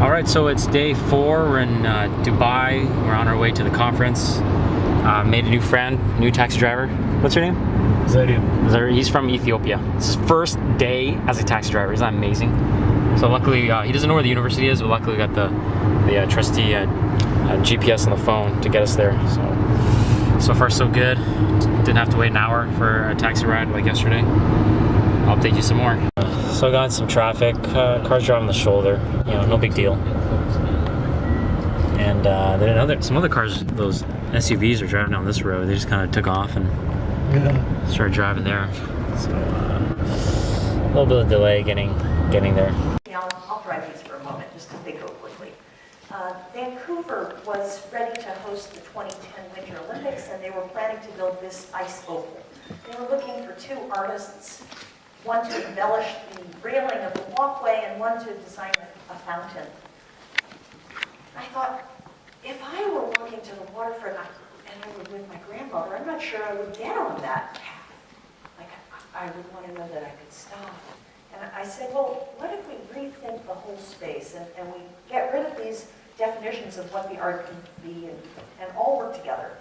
All right, so it's day 4. We're in Dubai. We're on our way to the conference. Made a new friend, new taxi driver. What's your name? Zarim. He's from Ethiopia. It's his first day as a taxi driver. Isn't that amazing? So luckily, he doesn't know where the university is, but luckily we got the trusty GPS on the phone to get us there. So far so good. Didn't have to wait an hour for a taxi ride like yesterday. I'll update you some more. So I got in some traffic. Cars driving the shoulder. You know, no big deal. And then some other cars, those SUVs, are driving down this road. They just kind of took off and started driving there. So a little bit of delay getting there. I'll drive these for a moment just because they go quickly. Vancouver was ready to host the 2010 Winter Olympics, and they were planning to build this ice oval. They were looking for 2 artists, one to embellish the railing of the walkway and one to design a fountain. I thought, if I were walking to the waterfront and I were with my grandmother, I'm not sure I would get on that path. Like, I would want to know that I could stop. And I said, well, what if we rethink the whole space and we get rid of these definitions of what the art can be and all work together?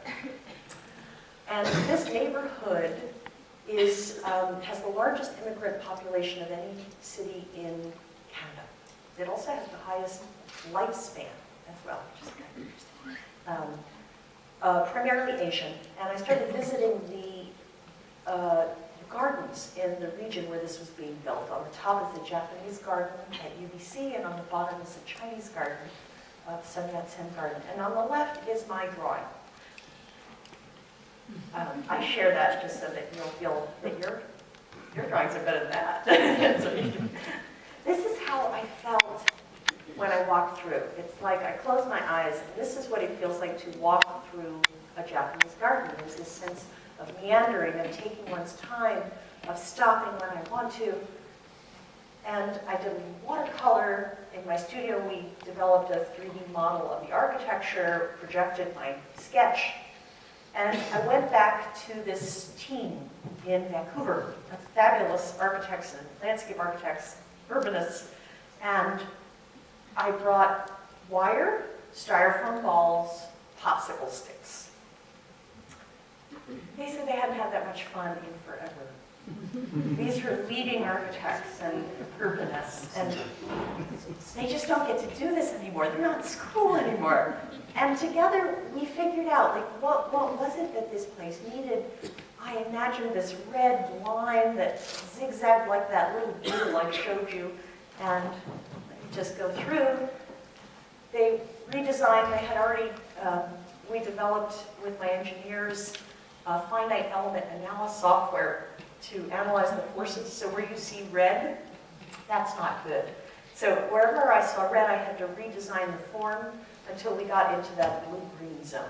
And this neighborhood has the largest immigrant population of any city in Canada. It also has the highest lifespan as well, which is kind of interesting. Primarily Asian, and I started visiting the gardens in the region where this was being built. On the top is the Japanese garden at UBC, and on the bottom is the Chinese garden, Sun Yat-sen garden. And on the left is my drawing. I share that just so that you'll feel that your drawings are better than that. This is how I felt when I walked through. It's like I close my eyes, and this is what it feels like to walk through a Japanese garden. There's this sense of meandering, of taking one's time, of stopping when I want to. And I did watercolor. In my studio, we developed a 3D model of the architecture, projected my sketch. And I went back to this team in Vancouver, of fabulous architects and landscape architects, urbanists, and I brought wire, styrofoam balls, popsicle sticks. They said they hadn't had that much fun in forever. These are leading architects and urbanists, and they just don't get to do this anymore. They're not in school anymore. And together we figured out, like, what was it that this place needed? I imagined this red line that zigzagged like that little doodle I showed you, and just go through. They redesigned. They had already, we developed with my engineers finite element analysis software to analyze the forces. So where you see red, that's not good. So wherever I saw red, I had to redesign the form until we got into that blue-green zone.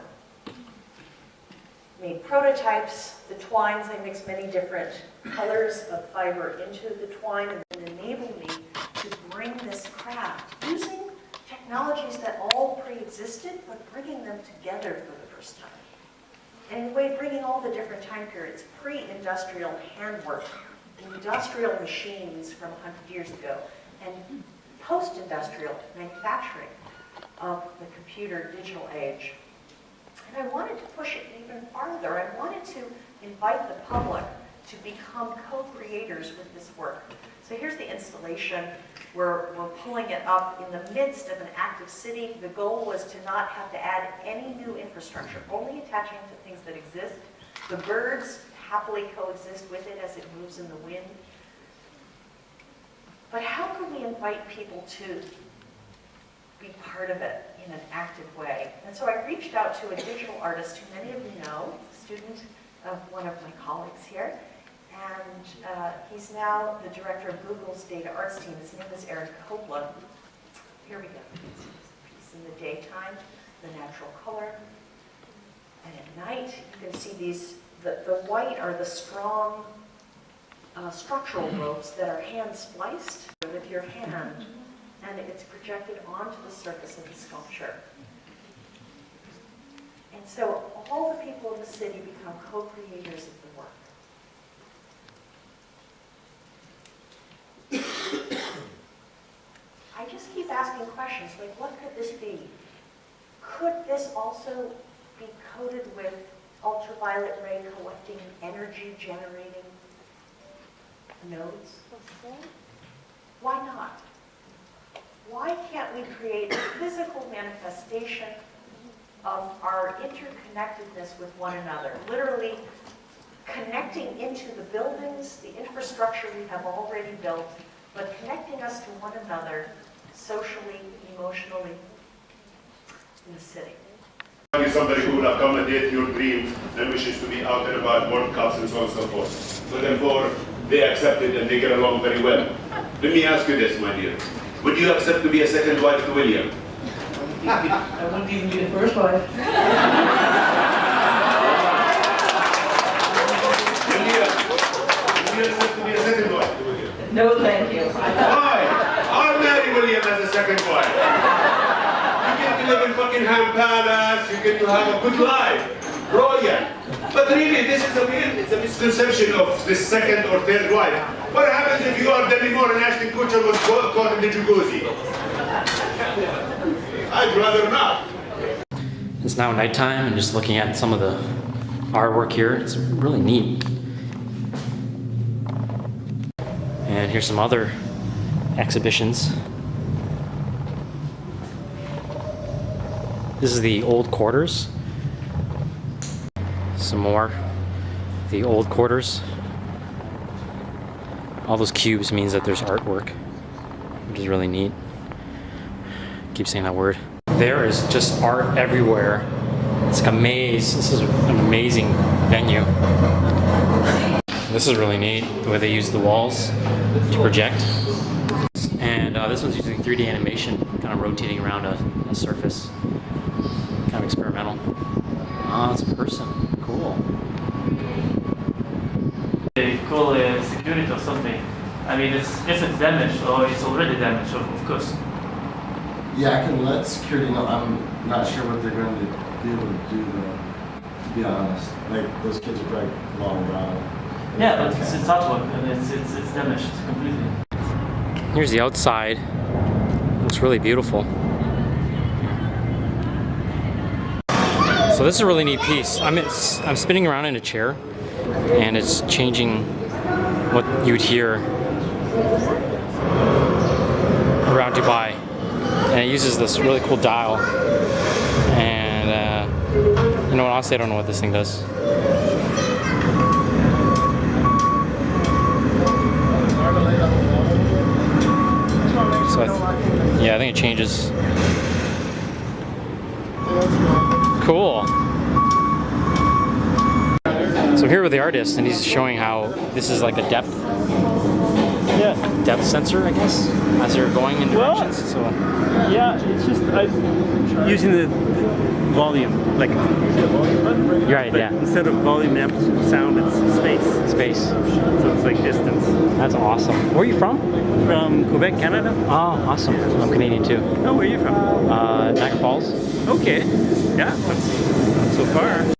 Made prototypes, the twines. I mixed many different colors of fiber into the twine, and it enabled me to bring this craft using technologies that all pre-existed, but bringing them together for the first time. And in a way, bringing all the different time periods, pre-industrial handwork, industrial machines from 100 years ago, and post-industrial manufacturing of the computer digital age. And I wanted to push it even farther. I wanted to invite the public to become co-creators with this work. So here's the installation. We're pulling it up in the midst of an active city. The goal was to not have to add any new infrastructure, only attaching to things that exist. The birds happily coexist with it as it moves in the wind. But how can we invite people to be part of it in an active way? And so I reached out to a digital artist who many of you know, a student of one of my colleagues here. And he's now the director of Google's data arts team. His name is Eric Kobla. Here we go. Piece in the daytime, the natural color. And at night, you can see these, the white are the strong structural ropes that are hand spliced with your hand. And it's projected onto the surface of the sculpture. And so all the people in the city become co-creators of the work. I just keep asking asking questions like, what could this be? Could this also be coated with ultraviolet ray collecting energy generating nodes? Why not? Why can't we create a physical manifestation of our interconnectedness with one another? Literally connecting into the buildings, the infrastructure we have already built, but connecting us to one another socially, emotionally in the city. Somebody who will accommodate your dreams and wishes to be out and about World Cups and so on and so forth. So therefore, they accept it and they get along very well. Let me ask you this, my dear. Would you accept to be a second wife to William? I wouldn't even be the first wife. Would you accept to be a second wife to William? No, thank you. Why? I'll marry William as a second wife. You get to live in Buckingham Palace, you get to have a good life, royal. But really, this is it's a misconception of the second or third wife. What happens if you are Demi Moore and Ashton Kutcher was caught in the jacuzzi? I'd rather not. It's now nighttime, and just looking at some of the artwork here, it's really neat. And here's some other exhibitions. This is the old quarters. Some more. The old quarters. All those cubes means that there's artwork, which is really neat. Keep saying that word. There is just art everywhere. It's like a maze. This is an amazing venue. This is really neat, the way they use the walls to project. And this one's using 3D animation, kind of rotating around a surface. Kind of experimental. Oh, it's a person. Cool. They call it security or something. I mean, if it's damaged or it's already damaged, of course. Yeah, I can let security know. I'm not sure what they're going to be able to do though, to be honest. Like, those kids are probably long around. Yeah, but it's artwork and it's damaged completely. Here's the outside. Looks really beautiful. So this is a really neat piece. I'm spinning around in a chair, and it's changing what you would hear around Dubai. And it uses this really cool dial. And you know what? Honestly, I don't know what this thing does. So I think it changes. Cool. So here with the artist, and he's showing how this is like a depth sensor, I guess, as you're going in directions. So yeah, it's just I'm using the volume, like you're right, yeah. Instead of volume amp sound, it's space. Space. So it's like distance. That's awesome. Where are you from? From Quebec, Canada. Oh, awesome. I'm Canadian too. Oh, where are you from? Niagara Falls. Okay. Yeah, that's not so far.